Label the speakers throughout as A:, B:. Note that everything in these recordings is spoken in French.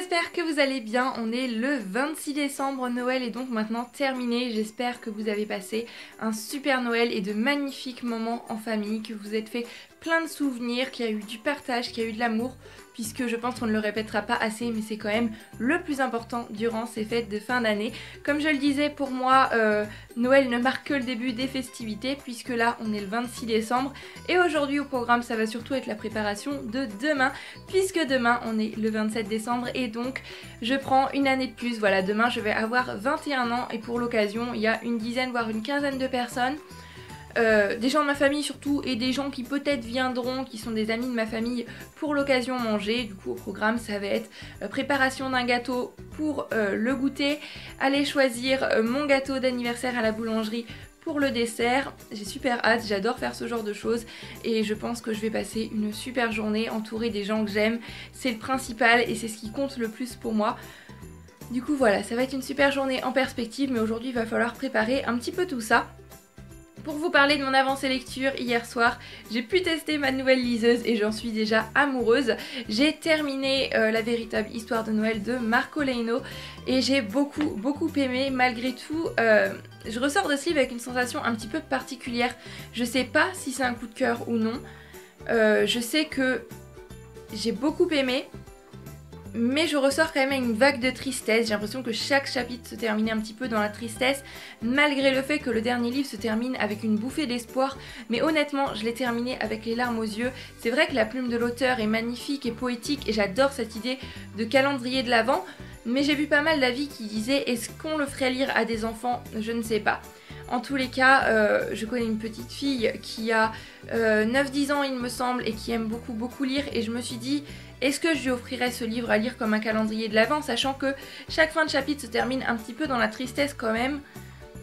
A: j'espère que vous allez bien. On est le 26 décembre, Noël est donc maintenant terminé. J'espère que vous avez passé un super Noël et de magnifiques moments en famille, que vous êtes fait plein de souvenirs, qu'il y a eu du partage, qu'il y a eu de l'amour, puisque je pense qu'on ne le répétera pas assez, mais c'est quand même le plus important durant ces fêtes de fin d'année. Comme je le disais, pour moi, Noël ne marque que le début des festivités, puisque là, on est le 26 décembre, et aujourd'hui au programme, ça va surtout être la préparation de demain, puisque demain, on est le 27 décembre, et donc, je prends une année de plus. Voilà, demain, je vais avoir 21 ans, et pour l'occasion, il y a une dizaine, voire une quinzaine de personnes, des gens de ma famille surtout, et des gens qui peut-être viendront, qui sont des amis de ma famille, pour l'occasion manger. Du coup au programme ça va être préparation d'un gâteau pour le goûter, aller choisir mon gâteau d'anniversaire à la boulangerie pour le dessert. J'ai super hâte, j'adore faire ce genre de choses et je pense que je vais passer une super journée entourée des gens que j'aime. C'est le principal et c'est ce qui compte le plus pour moi. Du coup voilà, ça va être une super journée en perspective, mais aujourd'hui il va falloir préparer un petit peu tout ça. Pour vous parler de mon avancée lecture, hier soir, j'ai pu tester ma nouvelle liseuse et j'en suis déjà amoureuse. J'ai terminé la véritable histoire de Noël de Marco Leino et j'ai beaucoup aimé. Malgré tout, je ressors de ce livre avec une sensation un petit peu particulière. Je sais pas si c'est un coup de cœur ou non. Je sais que j'ai beaucoup aimé, mais je ressors quand même avec une vague de tristesse. J'ai l'impression que chaque chapitre se terminait un petit peu dans la tristesse, malgré le fait que le dernier livre se termine avec une bouffée d'espoir. Mais honnêtement, je l'ai terminé avec les larmes aux yeux. C'est vrai que la plume de l'auteur est magnifique et poétique, et j'adore cette idée de calendrier de l'Avent, mais j'ai vu pas mal d'avis qui disaient « est-ce qu'on le ferait lire à des enfants ?» Je ne sais pas. En tous les cas, je connais une petite fille qui a 9-10 ans il me semble, et qui aime beaucoup lire, et je me suis dit est-ce que je lui offrirais ce livre à lire comme un calendrier de l'Avent, sachant que chaque fin de chapitre se termine un petit peu dans la tristesse quand même.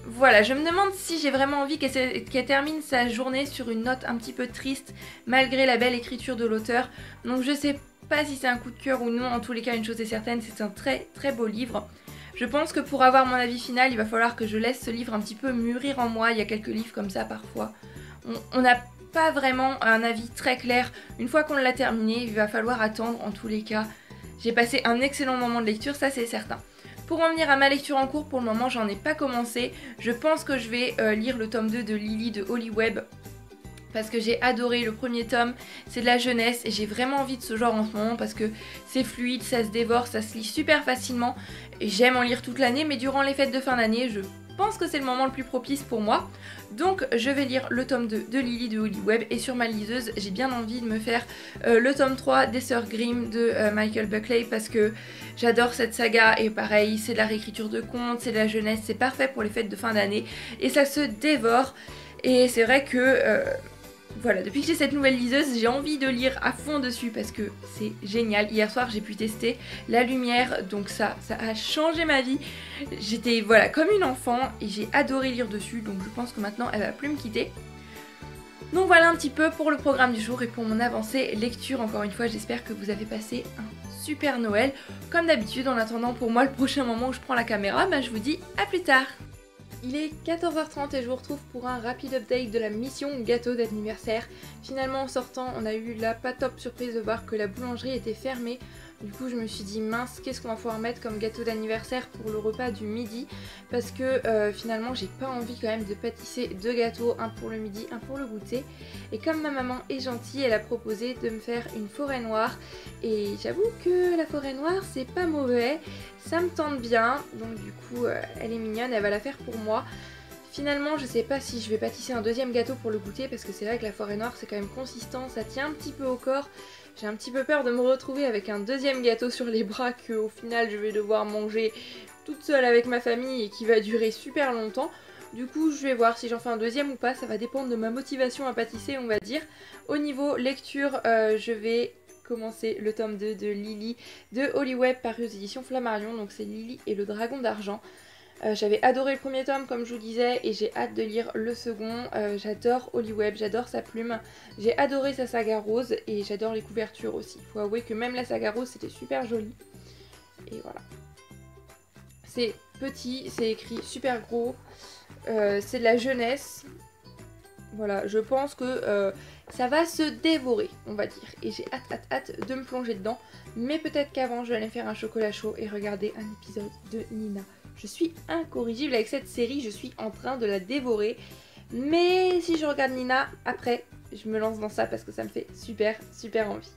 A: Voilà, je me demande si j'ai vraiment envie qu'elle termine sa journée sur une note un petit peu triste, malgré la belle écriture de l'auteur. Donc je sais pas si c'est un coup de cœur ou non. En tous les cas, une chose est certaine, c'est un très beau livre. Je pense que pour avoir mon avis final, il va falloir que je laisse ce livre un petit peu mûrir en moi. Il y a quelques livres comme ça parfois. On n'a pas vraiment un avis très clair. Une fois qu'on l'a terminé, il va falloir attendre en tous les cas. J'ai passé un excellent moment de lecture, ça c'est certain. Pour en venir à ma lecture en cours, pour le moment j'en ai pas commencé. Je pense que je vais lire le tome 2 de Lily de Holly Webb, parce que j'ai adoré le premier tome, c'est de la jeunesse et j'ai vraiment envie de ce genre en ce moment parce que c'est fluide, ça se dévore, ça se lit super facilement et j'aime en lire toute l'année, mais durant les fêtes de fin d'année, je pense que c'est le moment le plus propice pour moi. Donc je vais lire le tome 2 de Lily de Holly Webb, et sur ma liseuse, j'ai bien envie de me faire le tome 3 des Sœurs Grimm de Michael Buckley, parce que j'adore cette saga et pareil, c'est de la réécriture de contes, c'est de la jeunesse, c'est parfait pour les fêtes de fin d'année et ça se dévore. Et c'est vrai que voilà, depuis que j'ai cette nouvelle liseuse, j'ai envie de lire à fond dessus parce que c'est génial. Hier soir, j'ai pu tester la lumière, donc ça a changé ma vie. J'étais voilà comme une enfant et j'ai adoré lire dessus, donc je pense que maintenant elle va plus me quitter. Donc voilà un petit peu pour le programme du jour et pour mon avancée lecture. Encore une fois, j'espère que vous avez passé un super Noël. Comme d'habitude, en attendant pour moi le prochain moment où je prends la caméra, je vous dis à plus tard. Il est 14h30 et je vous retrouve pour un rapide update de la mission gâteau d'anniversaire. Finalement en sortant, on a eu la pas top surprise de voir que la boulangerie était fermée. Du coup je me suis dit mince, qu'est-ce qu'on va pouvoir mettre comme gâteau d'anniversaire pour le repas du midi, parce que finalement j'ai pas envie quand même de pâtisser deux gâteaux, un pour le midi, un pour le goûter. Et comme ma maman est gentille, elle a proposé de me faire une forêt noire, et j'avoue que la forêt noire c'est pas mauvais, ça me tente bien, donc du coup elle est mignonne, elle va la faire pour moi. Finalement je sais pas si je vais pâtisser un deuxième gâteau pour le goûter, parce que c'est vrai que la forêt noire c'est quand même consistant, ça tient un petit peu au corps. J'ai un petit peu peur de me retrouver avec un deuxième gâteau sur les bras que au final je vais devoir manger toute seule avec ma famille et qui va durer super longtemps. Du coup je vais voir si j'en fais un deuxième ou pas, ça va dépendre de ma motivation à pâtisser on va dire. Au niveau lecture, je vais commencer le tome 2 de Lily de Holly Webb paru aux éditions Flammarion, donc c'est Lily et le dragon d'argent. J'avais adoré le premier tome comme je vous disais et j'ai hâte de lire le second. J'adore Holly Webb, j'adore sa plume, j'ai adoré sa saga rose et j'adore les couvertures aussi. Faut avouer que même la saga rose c'était super joli. Et voilà. C'est petit, c'est écrit super gros, c'est de la jeunesse. Voilà, je pense que ça va se dévorer, on va dire. Et j'ai hâte de me plonger dedans. Mais peut-être qu'avant, je vais aller faire un chocolat chaud et regarder un épisode de Nina. Je suis incorrigible avec cette série, je suis en train de la dévorer. Mais si je regarde Nina, après, je me lance dans ça parce que ça me fait super envie.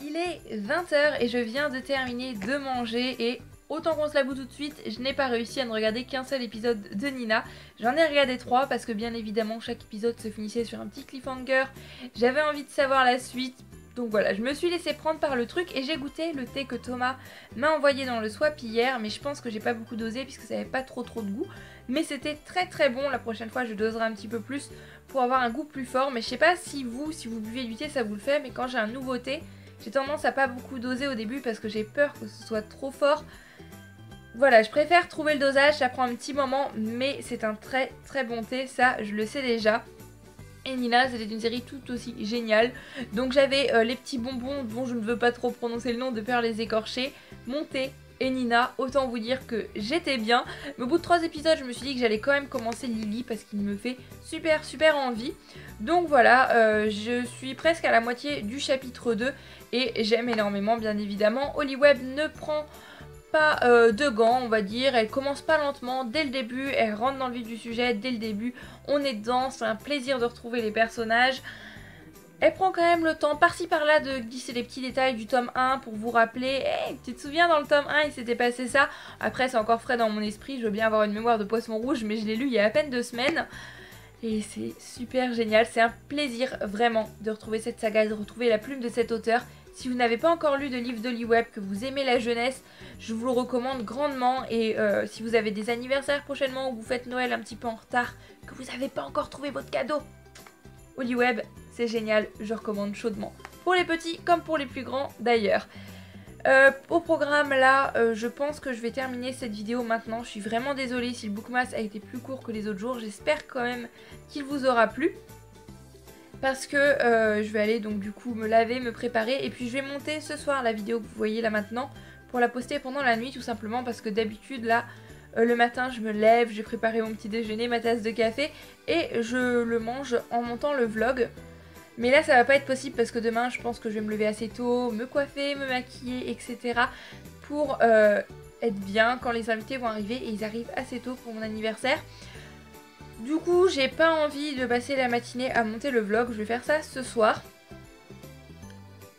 A: Il est 20 h et je viens de terminer de manger et autant qu'on se l'avoue tout de suite, je n'ai pas réussi à ne regarder qu'un seul épisode de Nina. J'en ai regardé 3 parce que bien évidemment chaque épisode se finissait sur un petit cliffhanger. J'avais envie de savoir la suite. Donc voilà, je me suis laissée prendre par le truc et j'ai goûté le thé que Thomas m'a envoyé dans le swap hier. Mais je pense que j'ai pas beaucoup dosé puisque ça n'avait pas trop de goût. Mais c'était très bon, la prochaine fois je doserai un petit peu plus pour avoir un goût plus fort. Mais je sais pas si vous buvez du thé ça vous le fait, mais quand j'ai un nouveau thé, j'ai tendance à pas beaucoup doser au début parce que j'ai peur que ce soit trop fort. Voilà, je préfère trouver le dosage, ça prend un petit moment, mais c'est un très bon thé, ça je le sais déjà. Et Nina, c'était une série tout aussi géniale. Donc j'avais les petits bonbons dont je ne veux pas trop prononcer le nom de peur les écorcher, mon thé et Nina, autant vous dire que j'étais bien. Mais au bout de 3 épisodes, je me suis dit que j'allais quand même commencer Lily parce qu'il me fait super envie. Donc voilà, je suis presque à la moitié du chapitre 2 et j'aime énormément bien évidemment. Holly-Web ne prend pas de gants, on va dire, elle commence pas lentement dès le début, elle rentre dans le vif du sujet dès le début, on est dedans, c'est un plaisir de retrouver les personnages. Elle prend quand même le temps par-ci par-là de glisser les petits détails du tome 1 pour vous rappeler hey, tu te souviens dans le tome 1 il s'était passé ça. Après c'est encore frais dans mon esprit, je veux bien avoir une mémoire de poisson rouge mais je l'ai lu il y a à peine 2 semaines. Et c'est super génial, c'est un plaisir vraiment de retrouver cette saga, de retrouver la plume de cet auteur. Si vous n'avez pas encore lu de livre d'Holly-Web, que vous aimez la jeunesse, je vous le recommande grandement. Et si vous avez des anniversaires prochainement ou vous faites Noël un petit peu en retard, que vous n'avez pas encore trouvé votre cadeau, Holly-Web, c'est génial, je recommande chaudement. Pour les petits comme pour les plus grands d'ailleurs. Au programme là, je pense que je vais terminer cette vidéo maintenant. Je suis vraiment désolée si le bookmas a été plus court que les autres jours. J'espère quand même qu'il vous aura plu. Parce que je vais aller donc du coup me laver, me préparer. Et puis je vais monter ce soir la vidéo que vous voyez là maintenant pour la poster pendant la nuit tout simplement. Parce que d'habitude là, le matin je me lève, j'ai préparé mon petit déjeuner, ma tasse de café. Et je le mange en montant le vlog. Mais là ça va pas être possible parce que demain je pense que je vais me lever assez tôt, me coiffer, me maquiller, etc. pour être bien quand les invités vont arriver et ils arrivent assez tôt pour mon anniversaire. Du coup j'ai pas envie de passer la matinée à monter le vlog, je vais faire ça ce soir.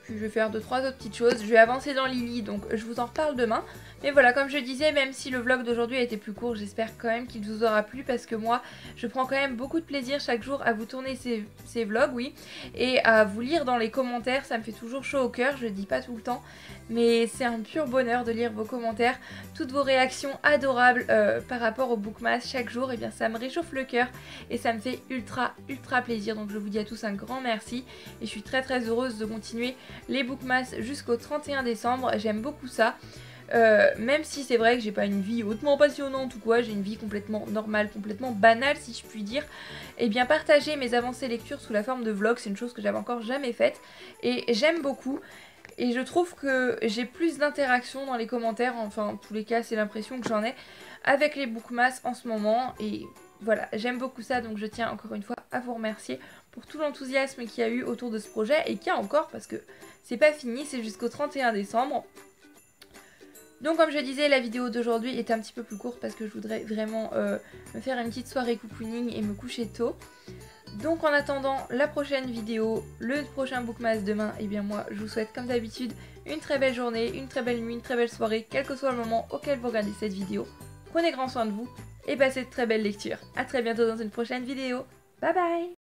A: Puis je vais faire 2-3 autres petites choses, je vais avancer dans Lily donc je vous en reparle demain. Mais voilà, comme je disais, même si le vlog d'aujourd'hui a été plus court, j'espère quand même qu'il vous aura plu parce que moi, je prends quand même beaucoup de plaisir chaque jour à vous tourner ces vlogs, oui, et à vous lire dans les commentaires, ça me fait toujours chaud au cœur, je le dis pas tout le temps, mais c'est un pur bonheur de lire vos commentaires, toutes vos réactions adorables par rapport au bookmas chaque jour, et bien ça me réchauffe le cœur et ça me fait ultra plaisir, donc je vous dis à tous un grand merci et je suis très heureuse de continuer les bookmas jusqu'au 31 décembre, j'aime beaucoup ça. Même si c'est vrai que j'ai pas une vie hautement passionnante ou quoi, j'ai une vie complètement normale, complètement banale si je puis dire, et bien partager mes avancées lectures sous la forme de vlog, c'est une chose que j'avais encore jamais faite et j'aime beaucoup. Et je trouve que j'ai plus d'interaction dans les commentaires, enfin en tous les cas c'est l'impression que j'en ai avec les bookmas en ce moment et voilà, j'aime beaucoup ça, donc je tiens encore une fois à vous remercier pour tout l'enthousiasme qu'il y a eu autour de ce projet et qu'il y a encore parce que c'est pas fini, c'est jusqu'au 31 décembre. Donc comme je disais, la vidéo d'aujourd'hui est un petit peu plus courte parce que je voudrais vraiment me faire une petite soirée cocooning et me coucher tôt. Donc en attendant la prochaine vidéo, le prochain bookmas demain, et bien moi je vous souhaite comme d'habitude une très belle journée, une très belle nuit, une très belle soirée, quel que soit le moment auquel vous regardez cette vidéo. Prenez grand soin de vous et passez de très belles lectures. A très bientôt dans une prochaine vidéo. Bye bye!